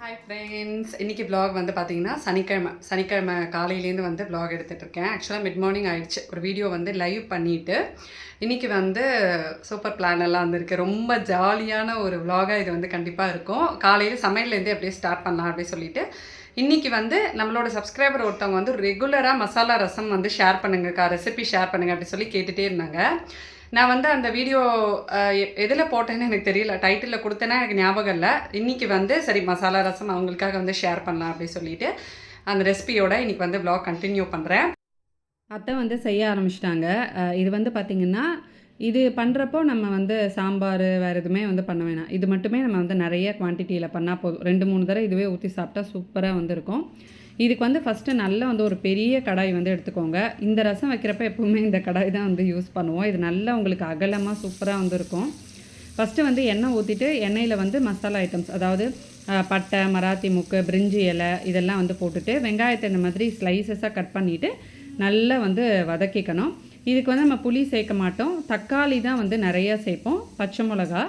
Hi friends, இன்றைக்கி vlog வந்து பார்த்தீங்கன்னா சனிக்கிழமை காலையிலேருந்து வந்து vlog எடுத்துகிட்ருக்கேன். ஆக்சுவலாக மிட் மார்னிங் ஆகிடுச்சு. ஒரு வீடியோ வந்து லைவ் பண்ணிவிட்டு இன்றைக்கி வந்து சூப்பர் பிளான் எல்லாம் வந்திருக்கு. ரொம்ப ஜாலியான ஒரு vlog-ஆக இது வந்து கண்டிப்பாக இருக்கும். காலையில் சமையல்லேருந்தே அப்படியே ஸ்டார்ட் பண்ணலாம் அப்படின்னு சொல்லிட்டு இன்றைக்கி வந்து நம்மளோட சப்ஸ்கிரைபர் ஒருத்தவங்க வந்து ரெகுலராக மசாலா ரசம் வந்து ஷேர் பண்ணுங்கக்கா, ரெசிபி ஷேர் பண்ணுங்கள் அப்படி சொல்லி கேட்டுகிட்டே இருந்தாங்க. நான் வந்து அந்த வீடியோ எதில் போட்டேன்னு எனக்கு தெரியல, டைட்டிலில் கொடுத்தேன்னா எனக்கு ஞாபகம் இல்லை. இன்றைக்கி வந்து சரி மசாலா ரசம் அவங்களுக்காக வந்து ஷேர் பண்ணலாம் அப்படின்னு சொல்லிட்டு அந்த ரெசிபியோட இன்றைக்கி வந்து vlog கண்டினியூ பண்ணுறேன். அத்தை வந்து செய்ய ஆரம்பிச்சிட்டாங்க. இது வந்து பார்த்திங்கன்னா இது பண்ணுறப்போ நம்ம வந்து சாம்பார் வேறு எதுவுமே வந்து பண்ண வேணாம். இது மட்டுமே நம்ம வந்து நிறைய குவான்டிட்டியில் பண்ணால் போதும். 2-3 தடவை இதுவே ஊற்றி சாப்பிட்டா சூப்பராக வந்து இருக்கும். இதுக்கு வந்து ஃபஸ்ட்டு நல்லா வந்து ஒரு பெரிய கடாய் வந்து எடுத்துக்கோங்க. இந்த ரசம் வைக்கிறப்ப எப்போவுமே இந்த கடாய் தான் வந்து யூஸ் பண்ணுவோம். இது நல்லா உங்களுக்கு அகலமாக சூப்பராக வந்து இருக்கும். ஃபஸ்ட்டு வந்து எண்ணெய் ஊற்றிட்டு எண்ணெயில் வந்து மசாலா ஐட்டம்ஸ், அதாவது பட்டை, மராத்தி முக்கு, பிரிஞ்சி இலை இதெல்லாம் வந்து போட்டுட்டு வெங்காயத்தை இந்த மாதிரி ஸ்லைசஸாக கட் பண்ணிவிட்டு நல்லா வந்து வதக்கிக்கணும். இதுக்கு வந்து நம்ம புளி சேர்க்க மாட்டோம், தக்காளி தான் வந்து நிறையா சேர்ப்போம், பச்சை மிளகா.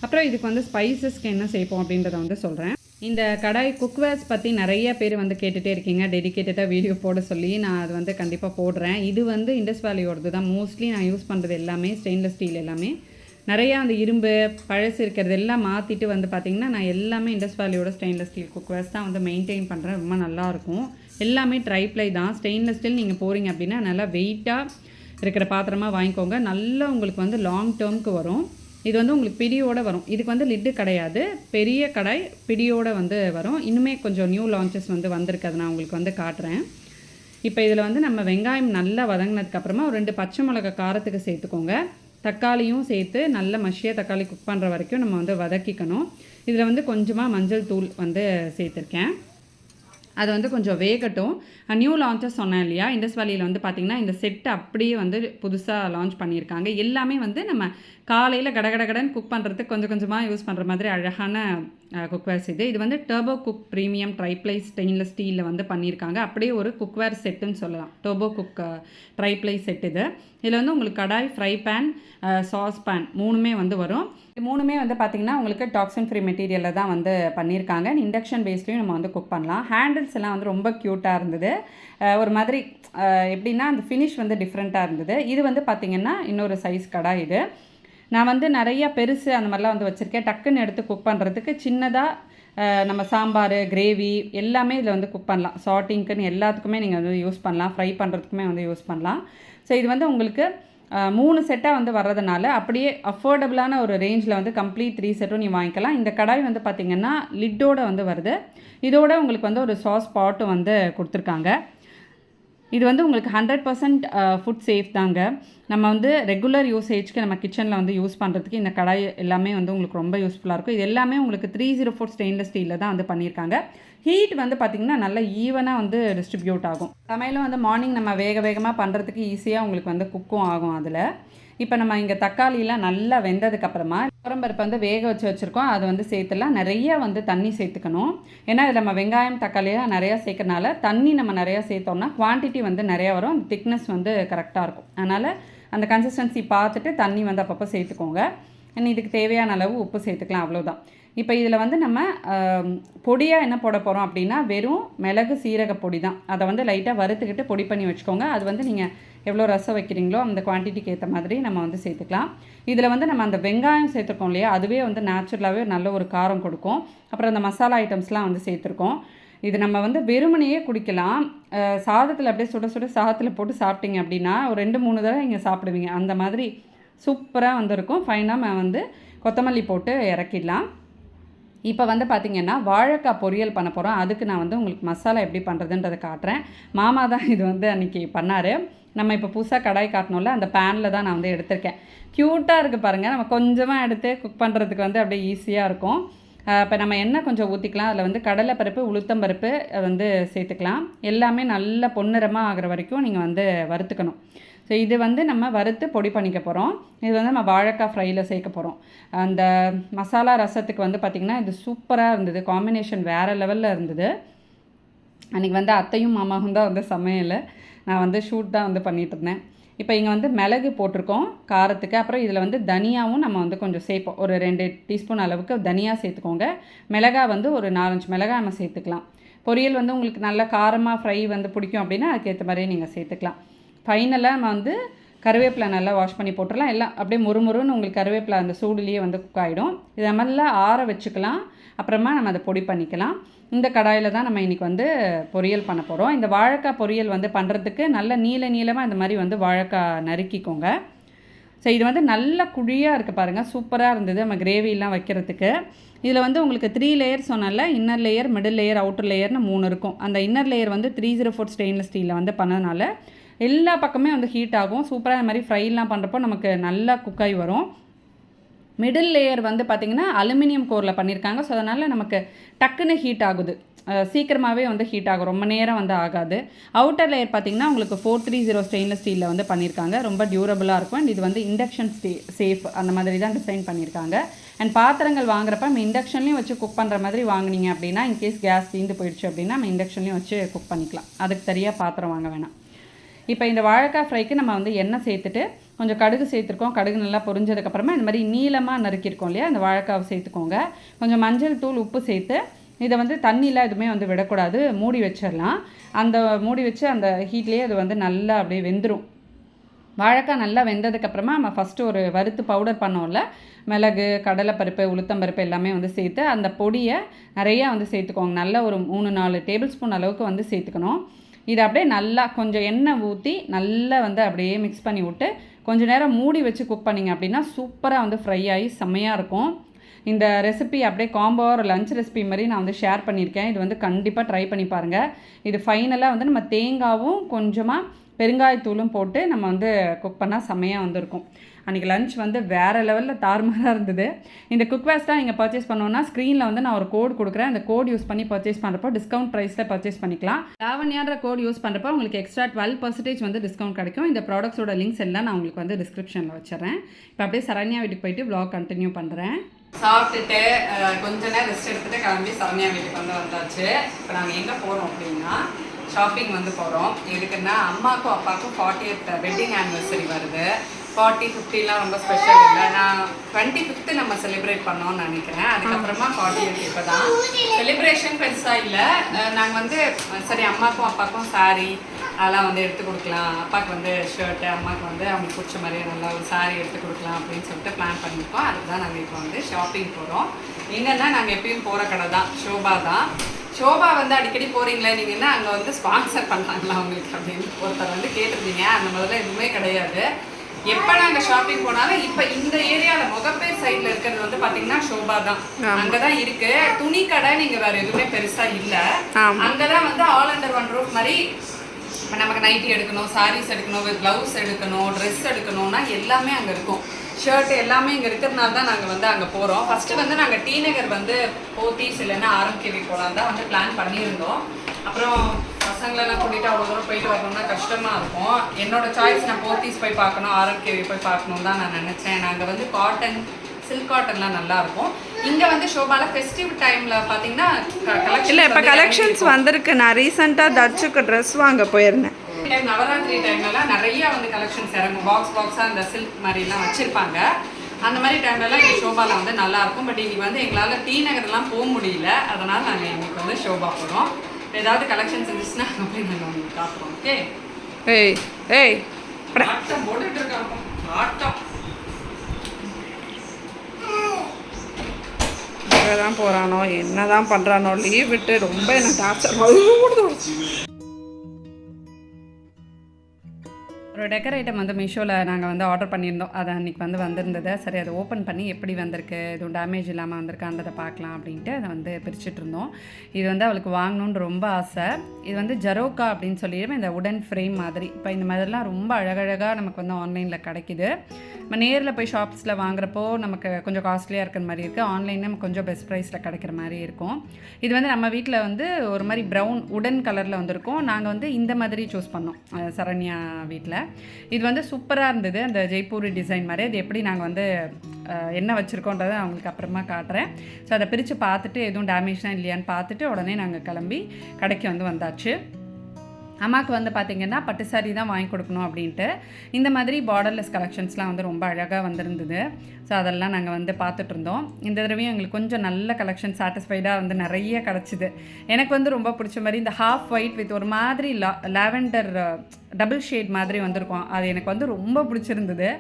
அப்புறம் இதுக்கு வந்து ஸ்பைசஸ்க்கு என்ன சேர்ப்போம் அப்படின்றத வந்து சொல்கிறேன். இந்த கடாய் குக்வேர்ஸ் பற்றி நிறைய பேர் வந்து கேட்டுகிட்டே இருக்கீங்க, டெடிக்கேட்டடாக வீடியோ போட சொல்லி. நான் அது வந்து கண்டிப்பாக போடுறேன். இது வந்து இண்டஸ் வேலியோடது தான். மோஸ்ட்லி நான் யூஸ் பண்ணுறது எல்லாமே ஸ்டெயின்லெஸ் ஸ்டீல். எல்லாமே நிறையா அந்த இரும்பு பழசு இருக்கிறது எல்லாம் மாற்றிட்டு வந்து பார்த்திங்கன்னா நான் எல்லாமே இண்டஸ் வேலியோட ஸ்டெயின்லெஸ் ஸ்டீல் குக்வேர்ஸ் தான் வந்து மெயின்டைன் பண்ணுறேன். ரொம்ப நல்லாயிருக்கும். எல்லாமே ட்ரைப்ளை தான். ஸ்டெயின்லெஸ் ஸ்டீல் நீங்கள் போகிறீங்க அப்படின்னா நல்லா வெயிட்டாக இருக்கிற பாத்திரமாக வாங்கிக்கோங்க. நல்லா உங்களுக்கு வந்து லாங் டேர்முக்கு வரும். இது வந்து உங்களுக்கு பிடியோடு வரும். இதுக்கு வந்து லிட்டு கிடையாது, பெரிய கடாய் பிடியோடு வந்து வரும். இன்னுமே கொஞ்சம் நியூ லான்ச்சஸ் வந்து வந்திருக்கு, அதை நான் உங்களுக்கு வந்து காட்டுறேன். இப்போ இதில் வந்து நம்ம வெங்காயம் நல்லா வதங்கினதுக்கப்புறமா ஒரு 2 பச்சை மிளகா காரத்துக்கு சேர்த்துக்கோங்க. தக்காளியும் சேர்த்து நல்ல மஷியாக தக்காளி குக் பண்ணுற வரைக்கும் நம்ம வந்து வதக்கிக்கணும். இதில் வந்து கொஞ்சமாக மஞ்சள் தூள் வந்து சேர்த்துருக்கேன். அது வந்து கொஞ்சம் வேகட்டும். நியூ லான்ச்சஸ் சொன்னேன் இல்லையா, இண்டஸ் வேலியில் வந்து பார்த்திங்கன்னா இந்த செட்டு அப்படியே வந்து புதுசாக லான்ச் பண்ணியிருக்காங்க. எல்லாமே வந்து நம்ம காலையில் கடகடன்னு குக் பண்ணுறதுக்கு கொஞ்சம் கொஞ்சமாக யூஸ் பண்ணுற மாதிரி அழகான குக்வேர்ஸ் இது. இது வந்து turbo cook premium triply stainless ஸ்டீலில் வந்து பண்ணியிருக்காங்க. அப்படியே ஒரு குக்வேர் செட்டுன்னு சொல்லலாம். டர்போ குக் ட்ரைப்ளை செட் இது. இதில் வந்து உங்களுக்கு கடாய், ஃப்ரை பேன், சாஸ் பேன் 3மே வந்து வரும். இது 3மே வந்து பார்த்திங்கன்னா உங்களுக்கு டாக்ஸின் ஃப்ரீ மெட்டீரியலில் தான் வந்து பண்ணியிருக்காங்க. இண்டக்ஷன் பேஸ்லேயும் நம்ம வந்து குக் பண்ணலாம். ஹேண்டில்ஸ் எல்லாம் வந்து ரொம்ப க்யூட்டாக இருந்தது. ஒரு மாதிரி எப்படின்னா அந்த ஃபினிஷ் வந்து டிஃப்ரெண்ட்டாக இருந்தது. இது வந்து பார்த்திங்கன்னா இன்னொரு சைஸ் கடாய் இது. நான் வந்து நிறையா பெருசு அந்த மாதிரிலாம் வந்து வச்சுருக்கேன். டக்குன்னு எடுத்து குக் பண்ணுறதுக்கு சின்னதாக நம்ம சாம்பார், கிரேவி எல்லாமே இதில் வந்து குக் பண்ணலாம். சாட்டிங்க்குன்னு எல்லாத்துக்குமே நீங்கள் வந்து யூஸ் பண்ணலாம். ஃப்ரை பண்ணுறதுக்குமே வந்து யூஸ் பண்ணலாம். ஸோ இது வந்து உங்களுக்கு 3 செட்டாக வந்து வர்றதுனால அப்படியே அஃபோர்டபுளான ஒரு ரேஞ்சில் வந்து கம்ப்ளீட் 3 செட்டும் நீ வாங்கிக்கலாம். இந்த கடாய் வந்து பார்த்திங்கன்னா லிட்டோடு வந்து வருது. இதோட உங்களுக்கு வந்து ஒரு சாஸ் பாட்டும் வந்து கொடுத்துருக்காங்க. இது வந்து உங்களுக்கு 100% ஃபுட் சேஃப் தாங்க. நம்ம வந்து ரெகுலர் யூசேஜ்க்கு நம்ம கிச்சனில் வந்து யூஸ் பண்ணுறதுக்கு இந்த கடாய் எல்லாமே வந்து உங்களுக்கு ரொம்ப யூஸ்ஃபுல்லாக இருக்கும். இது எல்லாமே உங்களுக்கு 304 ஸ்டெயின்லெஸ் ஸ்டீலில் தான் வந்து பண்ணியிருக்காங்க. ஹீட் வந்து பார்த்திங்கன்னா நல்லா ஈவனாக வந்து டிஸ்ட்ரிபியூட் ஆகும். சமையலும் வந்து மார்னிங் நம்ம வேகமாக பண்ணுறதுக்கு ஈஸியாக உங்களுக்கு வந்து குக்கும் ஆகும் அதில். இப்போ நம்ம இங்கே தக்காளிலாம் நல்லா வெந்ததுக்கப்புறமா பருப்பை வந்து வேக வச்சுருக்கோம், அது வந்து சேர்த்துலாம் நிறையா வந்து தண்ணி சேர்த்துக்கணும். ஏன்னா இதில் நம்ம வெங்காயம் தக்காளியெல்லாம் நிறையா சேர்க்கறனால தண்ணி நம்ம நிறையா சேர்த்தோம்னா குவான்டிட்டி வந்து நிறையா வரும், அந்த திக்னஸ் வந்து கரெக்டாக இருக்கும். அதனால் அந்த கன்சிஸ்டன்சி பார்த்துட்டு தண்ணி வந்து அப்பப்போ சேர்த்துக்கோங்க. இன்னும் இதுக்கு தேவையான அளவு உப்பு சேர்த்துக்கலாம், அவ்வளோதான். இப்போ இதில் வந்து நம்ம பொடியாக என்ன போட போகிறோம் அப்படின்னா வெறும் மிளகு சீரக பொடி தான். அதை வந்து லைட்டாக வறுத்துக்கிட்டு பொடி பண்ணி வச்சுக்கோங்க. அது வந்து நீங்கள் எவ்வளோ ரசம் வைக்கிறீங்களோ அந்த குவான்டிட்டிக்கு ஏற்ற மாதிரி நம்ம வந்து சேர்த்துக்கலாம். இதில் வந்து நம்ம அந்த வெங்காயம் சேர்த்துருக்கோம் இல்லையா, அதுவே வந்து நேச்சுரலாகவே நல்ல ஒரு காரம் கொடுக்கும். அப்புறம் அந்த மசாலா ஐட்டம்ஸ்லாம் வந்து சேர்த்துருக்கோம். இது நம்ம வந்து வெறுமனையே குடிக்கலாம். சாதத்தில் அப்படியே சுட சுட சாதத்தில் போட்டு சாப்பிட்டீங்க அப்படின்னா ஒரு 2-3 தடவை நீங்கள் சாப்பிடுவீங்க. அந்த மாதிரி சூப்பராக வந்துருக்கும். ஃபைனாக வந்து கொத்தமல்லி போட்டு இறக்கிடலாம். இப்போ வந்து பார்த்திங்கன்னா வாழைக்காய் பொரியல் பண்ண போகிறோம். அதுக்கு நான் வந்து உங்களுக்கு மசாலா எப்படி பண்ணுறதுன்றதை காட்டுறேன். மாமா தான் இது வந்து அன்றைக்கி பண்ணார். நம்ம இப்போ புதுசாக கடாய் காட்டணும்ல, அந்த பேனில் தான் நான் வந்து எடுத்திருக்கேன். க்யூட்டாக இருக்குது பாருங்கள். நம்ம கொஞ்சமாக எடுத்து குக் பண்ணுறதுக்கு வந்து அப்படியே ஈஸியாக இருக்கும். இப்போ நம்ம எண்ணெய் கொஞ்சம் ஊற்றிக்கலாம். அதில் வந்து கடலைப்பருப்பு, உளுத்தம்பருப்பு வந்து சேர்த்துக்கலாம். எல்லாமே நல்ல பொன்னிறமாக ஆகிற வரைக்கும் நீங்கள் வந்து வறுத்துக்கணும். ஸோ இது வந்து நம்ம வறுத்து பொடி பண்ணிக்க போகிறோம். இது வந்து நம்ம வாழைக்காய் ஃப்ரையில் சேர்க்க போகிறோம். அந்த மசாலா ரசத்துக்கு வந்து பார்த்திங்கன்னா இது சூப்பராக இருந்தது. காம்பினேஷன் வேறு லெவலில் இருந்தது. அன்றைக்கி வந்து அத்தையும் மாமாவும் தான் வந்து சமையல், நான் வந்து ஷூட் தான் வந்து பண்ணிகிட்டு இருந்தேன். இப்போ இங்கே வந்து மிளகு போட்டிருக்கோம் காரத்துக்கு. அப்புறம் இதில் வந்து தனியாவும் நம்ம வந்து கொஞ்சம் சேர்ப்போம். ஒரு 2 டீஸ்பூன் அளவுக்கு தனியா சேர்த்துக்கோங்க. மிளகாய் வந்து ஒரு 4-5 மிளகாய் நம்ம சேர்த்துக்கலாம். பொரியல் வந்து உங்களுக்கு நல்ல காரமாக ஃப்ரை வந்து பிடிக்கும் அப்படின்னா அதுக்கேற்ற மாதிரியே நீங்கள் சேர்த்துக்கலாம். ஃபைனலாக நம்ம வந்து கருவேப்பிலை நல்லா வாஷ் பண்ணி போட்டுடலாம். எல்லாம் அப்படியே முறுமுறுன்னு உங்களுக்கு கருவேப்பிலை அந்த சூடுலேயே வந்து குக் ஆகிடும். இதை நல்லா ஆற வச்சுக்கலாம். அப்புறமா நம்ம அதை பொடி பண்ணிக்கலாம். இந்த கடாயில் தான் நம்ம இன்றைக்கி வந்து பொரியல் பண்ண போகிறோம். இந்த வாழைக்காய் பொரியல் வந்து பண்ணுறதுக்கு நல்ல நீளமாக இந்த மாதிரி வந்து வாழைக்காய் நறுக்கிக்கோங்க. ஸோ இது வந்து நல்ல குழியாக இருக்குது பாருங்கள், சூப்பராக இருந்தது நம்ம கிரேவிலாம் வைக்கிறதுக்கு. இதில் வந்து உங்களுக்கு 3 லேயர் சொன்னால, inner layer, middle layer, outer லேயர்னு 3 இருக்கும். அந்த இன்னர் லேயர் வந்து 304 ஸ்டெயின்லெஸ் ஸ்டீலில் வந்து பண்ணதுனால எல்லா பக்கமே வந்து ஹீட் ஆகும். சூப்பராக இந்த மாதிரி ஃப்ரைலாம் பண்ணுறப்போ நமக்கு நல்லா குக்காகி வரும். மிடில் லேயர் வந்து பார்த்திங்கன்னா அலுமினியம் கோரில் பண்ணியிருக்காங்க. ஸோ அதனால் நமக்கு டக்குன்னு ஹீட் ஆகுது, சீக்கிரமாகவே வந்து ஹீட் ஆகும், ரொம்ப நேரம் வந்து ஆகாது. அவுட்டர் லேயர் பார்த்திங்கன்னா உங்களுக்கு 430 ஸ்டெயின்லெஸ் ஸ்டீலில் வந்து பண்ணியிருக்காங்க. ரொம்ப டியூரபுளாக இருக்கும். அண்ட் இது வந்து இண்டக்ஷன் சேஃப் அந்த மாதிரி தான் டிசைன் பண்ணியிருக்காங்க. அண்ட் பாத்திரங்கள் வாங்குறப்ப நம்ம இண்டக்ஷன்லேயும் வச்சு குக் பண்ணுற மாதிரி வாங்கினீங்க அப்படின்னா, இன்கேஸ் கேஸ் தீர்ந்து போயிடுச்சு அப்படின்னா நம்ம இண்டக்ஷன்லேயும் வச்சு குக் பண்ணிக்கலாம். அதுக்கு சரியாக பாத்திரம் வாங்க வேணாம். இப்போ இந்த வாழைக்காய் ஃப்ரைக்கு நம்ம வந்து எண்ணெய் சேர்த்துட்டு கொஞ்சம் கடுகு சேர்த்துருக்கோம். கடுகு நல்லா பொரிஞ்சதுக்கப்புறமா இந்த மாதிரி நீளமாக நறுக்கியிருக்கோம் இல்லையா, அந்த வாழைக்காவை சேர்த்துக்கோங்க. கொஞ்சம் மஞ்சள் தூள், உப்பு சேர்த்து இதை வந்து தண்ணியில் எதுவுமே வந்து விடக்கூடாது, மூடி வச்சிடலாம். அந்த மூடி வச்சு அந்த ஹீட்லேயே அது வந்து நல்லா அப்படியே வெந்துடும். வாழைக்காய் நல்லா வெந்ததுக்கப்புறமா நம்ம ஃபஸ்ட்டு ஒரு வறுத்து பவுடர் பண்ணோம்ல, மிளகு, கடலைப்பருப்பு, உளுத்தம்பருப்பு எல்லாமே வந்து சேர்த்து அந்த பொடியை நிறையா வந்து சேர்த்துக்கோங்க. நல்லா ஒரு 3-4 டேபிள் ஸ்பூன் அளவுக்கு வந்து சேர்த்துக்கணும். இதை அப்படியே நல்லா கொஞ்சம் எண்ணெய் ஊற்றி நல்லா வந்து அப்படியே மிக்ஸ் பண்ணி விட்டு கொஞ்சம் நேரம் மூடி வச்சு குக் பண்ணிங்க அப்படின்னா சூப்பராக வந்து ஃப்ரை ஆகி செம்மையாக இருக்கும். இந்த ரெசிபி அப்படியே காம்போ ஒரு லஞ்ச் ரெசிபி மாதிரி நான் வந்து ஷேர் பண்ணியிருக்கேன். இது வந்து கண்டிப்பாக ட்ரை பண்ணி பாருங்கள். இது ஃபைனலாக வந்து நம்ம தேங்காவும் கொஞ்சமாக பெருங்காயத்தூளும் போட்டு நம்ம வந்து குக் பண்ணால் செம்மையாக வந்துருக்கும். அன்றைக்கி லஞ்ச் வந்து வேறு லெவலில் தாறுமாறாக இருந்தது. இந்த குக்வேர்ஸ்லாம் நீங்கள் பர்ச்சேஸ் பண்ணோன்னா ஸ்க்ரீனில் வந்து நான் ஒரு கோட் கொடுக்குறேன். அந்த கோட் யூஸ் பண்ணி பர்ச்சேஸ் பண்ணுறப்போ டிஸ்கவுண்ட் ப்ரைஸில் பர்ச்சேஸ் பண்ணிக்கலாம். லாவண்யான்ற கோட் யூஸ் பண்ணுறப்போ உங்களுக்கு எக்ஸ்ட்ரா 12% வந்து டிஸ்கவுண்ட் கிடைக்கும். இந்த ப்ராடக்ட்ஸோட லிங்க்ஸ் எல்லாம் நான் உங்களுக்கு வந்து டிஸ்கிரிப்ஷனில் வச்சுறேன். இப்போ அப்படியே சரண்யா வீட்டுக்கு போயிட்டு வ்ளாக் கண்டினியூ பண்ணுறேன். சாப்பிட்டுட்டு கொஞ்ச நேரம் ரெஸ்ட் எடுத்துகிட்டு கிளம்பி சரண்யா வீட்டுக்கு வந்து வந்தாச்சு. இப்போ நாங்கள் எங்கே போகிறோம் அப்படின்னா ஷாப்பிங் வந்து போகிறோம். எதுக்குன்னா அம்மாக்கும் அப்பாவுக்கும் 40th வெட்டிங் ஆனிவர்சரி வருது. 40, 50லாம் ரொம்ப ஸ்பெஷல் இல்லை. நான் 25th நம்ம செலிப்ரேட் பண்ணோம்னு நினைக்கிறேன். அதுக்கப்புறமா 40th இப்போ தான் செலிப்ரேஷன் பெருசாக இல்லை. நாங்கள் வந்து சரி அம்மாக்கும் அப்பாவுக்கும் சாரீ அதெல்லாம் வந்து எடுத்து கொடுக்கலாம், அப்பாவுக்கு வந்து ஷர்ட்டு, அம்மாவுக்கு வந்து அவங்களுக்கு பிடிச்ச மாதிரி நல்லா ஒரு சாரீ எடுத்து கொடுக்கலாம் அப்படின்னு சொல்லிட்டு பிளான் பண்ணியிருக்கோம். அதுக்கு தான் நாங்கள் இப்போ வந்து ஷாப்பிங் போகிறோம். எங்கன்னா நாங்கள் எப்பயும் போகிற கடை தான், ஷோபா தான். ஷோபா வந்து அடிக்கடி போகிறீங்களே நீங்கன்னா அங்கே வந்து ஸ்பான்சர் பண்ணாங்களா உங்களுக்கு அப்படின்னு ஒருத்தர் வந்து கேட்டிருந்தீங்க. அந்த மாதிரிலாம் எதுவுமே கிடையாது. எப்போ நாங்கள் ஷாப்பிங் போனாலும் இப்போ இந்த ஏரியாவில் முகப்பேர் சைடில் இருக்கிறது வந்து பார்த்தீங்கன்னா ஷோபா தான். அங்கே தான் இருக்கு துணி கடை. நீங்கள் வேறு எதுவுமே பெருசாக இல்லை. அங்கே தான் வந்து ஆல் அண்டர் ஒன் ரூஃப் மாதிரி இப்போ நமக்கு நைட்டி எடுக்கணும், சாரீஸ் எடுக்கணும், ப்ளவுஸ் எடுக்கணும், ட்ரெஸ் எடுக்கணும்னா எல்லாமே அங்கே இருக்கும். ஷர்ட் எல்லாமே இங்கே இருக்கிறதுனால தான் நாங்கள் வந்து அங்கே போகிறோம். ஃபஸ்ட்டு வந்து நாங்கள் டி நகர் வந்து போத்தீஸ் இல்லைன்னா ஆர்எம்கேவி போகலாம் தான் வந்து பிளான் பண்ணியிருந்தோம். அப்புறம் பசங்களெல்லாம் கூட்டிகிட்டு அவ்வளோ தூரம் போயிட்டு வரணும்னா கஷ்டமாக இருக்கும். என்னோடய சாய்ஸ் நான் போத்தீஸ் போய் பார்க்கணும், ஆர்எம்கேவி போய் பார்க்கணும் தான் நான் நினச்சேன். நாங்கள் வந்து காட்டன், சில்க் காட்டன்லாம் நல்லாயிருக்கும். இங்கே வந்து ஷோபால ஃபெஸ்டிவ் டைமில் பார்த்தீங்கன்னா கலெக்ஷன் இல்லை. இப்போ கலெக்ஷன்ஸ் வந்திருக்கு. நான் ரீசெண்டாக தட்சுக்கு ட்ரெஸ் வாங்க போயிருந்தேன். நவராத்திரி டைம்லலாம் நிறைய வந்து கலெக்ஷன்ஸ் இறங்கும். பாக்ஸாக இந்த சில்க் மாதிரிலாம் வச்சுருப்பாங்க. அந்த மாதிரி டைம்லலாம் எங்கள் ஷோபாவில் வந்து நல்லாயிருக்கும். பட் இன்றைக்கி வந்து எங்களால் டி நகர்லாம் போக முடியல. அதனால் நாங்கள் இன்றைக்கி வந்து ஷோபா போகிறோம். ஏதாவது கலெக்ஷன்ஸ் இருந்துச்சுன்னா அங்கே போய் நாங்கள் உங்களுக்கு காட்டுறோம். ஓகே. ஏய் ஏய் ஆட்டம் போட்டுட்டு இருக்காங்க. ஆட்டம் தான் போகிறானோ என்ன தான் பண்ணுறானோ, லீவ் விட்டு ரொம்ப என்ன டார்ச்சர். ஒரு டெக்கர் ஐட்டம் வந்து மீஷோவில் நாங்கள் வந்து ஆர்டர் பண்ணியிருந்தோம். அது அன்றைக்கி வந்து வந்திருந்தது. சரி அதை ஓப்பன் பண்ணி எப்படி வந்திருக்கு, எதுவும் டேமேஜ் இல்லாமல் வந்திருக்கான்றதை பார்க்கலாம் அப்படின்ட்டு அதை வந்து பிரிச்சுட்டு இருந்தோம். இது வந்து அவளுக்கு வாங்கணுன்னு ரொம்ப ஆசை. இது வந்து ஜரோக்கா அப்படின்னு சொல்லிடுவேன், இந்த உடன் ஃப்ரேம் மாதிரி. இப்போ இந்த மாதிரிலாம் ரொம்ப அழகழகாக நமக்கு வந்து ஆன்லைனில் கிடைக்கிது. நம்ம நேரில் போய் ஷாப்ஸில் வாங்குறப்போ நமக்கு கொஞ்சம் காஸ்ட்லியாக இருக்கிற மாதிரி இருக்குது. ஆன்லைனில் நமக்கு கொஞ்சம் பெஸ்ட் ப்ரைஸில் கிடைக்கிற மாதிரி இருக்கும். இது வந்து நம்ம வீட்டில் வந்து ஒரு மாதிரி ப்ரௌன் உடன் கலரில் வந்திருக்கும். நாங்கள் வந்து இந்த மாதிரி சூஸ் பண்ணோம் சரண்யா வீட்டில். இது வந்து சூப்பராக இருந்தது, அந்த ஜெய்ப்பூரி டிசைன் மாதிரி. அது எப்படி நாங்கள் வந்து என்ன வச்சுருக்கோன்றதை அவங்களுக்கு அப்புறமா காட்டுறேன். ஸோ அதை பிரித்து பார்த்துட்டு எதுவும் டேமேஜ்லாம் இல்லையான்னு பார்த்துட்டு உடனே நாங்கள் கிளம்பி கடைக்கு வந்து வந்தாச்சு. அம்மாவுக்கு வந்து பார்த்திங்கன்னா பட்டு சாரி தான் வாங்கி கொடுக்கணும் அப்படின்ட்டு இந்த மாதிரி பார்டர்லெஸ் கலெக்ஷன்ஸ்லாம் வந்து ரொம்ப அழகாக வந்திருந்தது. ஸோ அதெல்லாம் நாங்கள் வந்து பார்த்துட்ருந்தோம். இந்த தடவையும் எங்களுக்கு கொஞ்சம் நல்ல கலெக்ஷன் சாட்டிஸ்ஃபைடாக வந்து நிறைய கிடச்சிது. எனக்கு வந்து ரொம்ப பிடிச்ச மாதிரி இந்த ஹாஃப் ஒயிட் வித் ஒரு மாதிரி லாவெண்டர் டபுள் ஷேட் மாதிரி வந்திருக்கும். அது எனக்கு வந்து ரொம்ப பிடிச்சிருந்தது.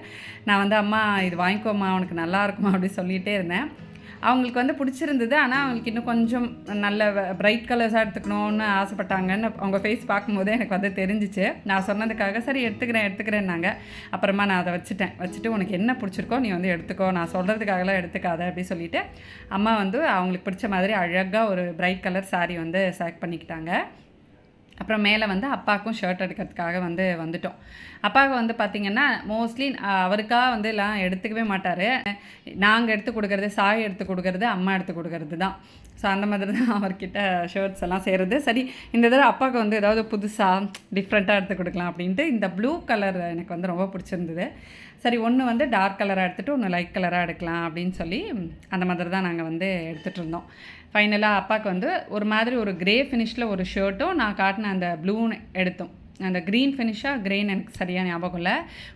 நான் வந்து அம்மா இது வாங்கிக்கோமா உனக்கு நல்லா இருக்குமா அப்படி சொல்லிகிட்டே இருந்தேன். அவங்களுக்கு வந்து பிடிச்சிருந்தது. ஆனால் அவங்களுக்கு இன்னும் கொஞ்சம் நல்ல பிரைட் கலர்ஸாக எடுத்துக்கணும்னு ஆசைப்பட்டாங்கன்னு அவங்க ஃபேஸ் பார்க்கும்போதே எனக்கு வந்து தெரிஞ்சிச்சு. நான் சொன்னதுக்காக சரி எடுத்துக்கிறேன்னாங்க. அப்புறமா நான் அதை வச்சுட்டு உனக்கு என்ன பிடிச்சிருக்கோ நீ வந்து எடுத்துக்கோ, நான் சொல்கிறதுக்காகலாம் எடுத்துக்காத அப்படி சொல்லிவிட்டு அம்மா வந்து அவங்களுக்கு பிடிச்ச மாதிரி அழகாக ஒரு பிரைட் கலர் சாரீ வந்து செலக்ட் பண்ணிக்கிட்டாங்க. அப்புறம் மேலே வந்து அப்பாவுக்கும் ஷர்ட் எடுக்கிறதுக்காக வந்துட்டோம். அப்பாவுக்கு வந்து பார்த்திங்கன்னா மோஸ்ட்லி அவருக்காக வந்து எல்லாம் எடுத்துக்கவே மாட்டார். நாங்கள் எடுத்து கொடுக்குறது, சாய் எடுத்து கொடுக்குறது, அம்மா எடுத்து கொடுக்குறது தான். ஸோ அந்த மாதிரி தான் அவர்கிட்ட ஷர்ட்ஸ் எல்லாம் செய்கிறது. சரி இந்த தடவை அப்பாவுக்கு வந்து ஏதாவது புதுசாக டிஃப்ரெண்ட்டாக எடுத்து கொடுக்கலாம் அப்படின்ட்டு இந்த ப்ளூ கலர் எனக்கு வந்து ரொம்ப பிடிச்சிருந்தது. சரி ஒன்று வந்து டார்க் கலராக எடுத்துகிட்டு ஒன்று லைட் கலராக எடுக்கலாம் அப்படின்னு சொல்லி அந்த மாதிரி தான் நாங்கள் வந்து எடுத்துகிட்டு இருந்தோம். ஃபைனலாக அப்பாவுக்கு வந்து ஒரு மாதிரி ஒரு கிரே ஃபினிஷில் ஒரு ஷர்ட்டும் நான் காட்டின அந்த ப்ளூன்னு எடுத்தோம். அந்த க்ரீன் ஃபினிஷாக க்ரேன்னு எனக்கு சரியாக ஞாபகம் இல்லை,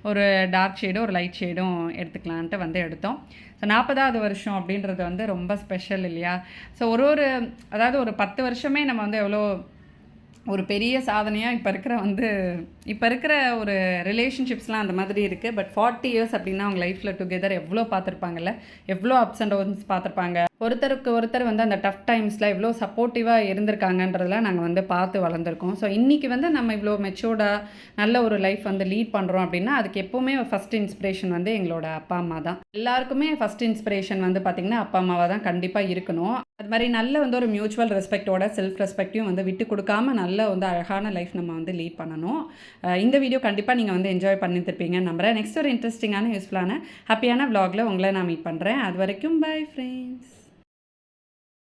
ஒரு டார்க் ஷேடும் ஒரு லைட் ஷேடும் எடுத்துக்கலான்ட்டு வந்து எடுத்தோம். ஸோ 40வது வருஷம் அப்படின்றது வந்து ரொம்ப ஸ்பெஷல் இல்லையா? ஸோ அதாவது ஒரு 10 வருஷமே நம்ம வந்து எவ்வளோ ஒரு பெரிய சாதனையாக இப்போ இருக்கிற ஒரு ரிலேஷன்ஷிப்ஸ்லாம் அந்த மாதிரி இருக்குது. பட் 40 இயர்ஸ் அப்படின்னா அவங்க லைஃப்பில் டுகெதர் எவ்வளோ பார்த்துருப்பாங்கல்ல, எவ்வளோ அப்ஸ் அண்ட் டவுன்ஸ் பார்த்துருப்பாங்க. ஒருத்தருக்கு ஒருத்தர் வந்து அந்த டஃப் டைம்ஸில் எவ்வளோ சப்போர்ட்டிவாக இருந்திருக்காங்கன்றதெல்லாம் நாங்கள் வந்து பார்த்து வளர்ந்துருக்கோம். ஸோ இன்றைக்கி வந்து நம்ம இவ்வளோ மெச்சூர்டாக நல்ல ஒரு லைஃப் வந்து லீட் பண்ணுறோம் அப்படின்னா அதுக்கு எப்போவுமே ஃபஸ்ட் இன்ஸ்பிரேஷன் வந்து எங்களோட அப்பா அம்மா தான். எல்லாருக்குமே ஃபஸ்ட் இன்ஸ்பிரேஷன் வந்து பார்த்திங்கன்னா அப்பா அம்மாவாக தான் கண்டிப்பாக இருக்கணும். அது மாதிரி நல்ல வந்து ஒரு மியூச்சுவல் ரெஸ்பெக்டோட செல்ஃப் ரெஸ்பெக்டையும் வந்து விட்டு கொடுக்காம நல்ல வந்து அழகான லைஃப் நம்ம வந்து லீட் பண்ணணும். இந்த வீடியோ கண்டிப்பாக நீங்கள் வந்து என்ஜாய் பண்ணியிருப்பீங்கன்னு நம்புகிறேன். நெக்ஸ்ட் ஒரு இன்ட்ரெஸ்டிங்கான யூஸ்ஃபுல்லான ஹாப்பியான vlogல உங்களை நான் மீட் பண்ணுறேன். அது வரைக்கும் பை ஃப்ரெண்ட்ஸ்.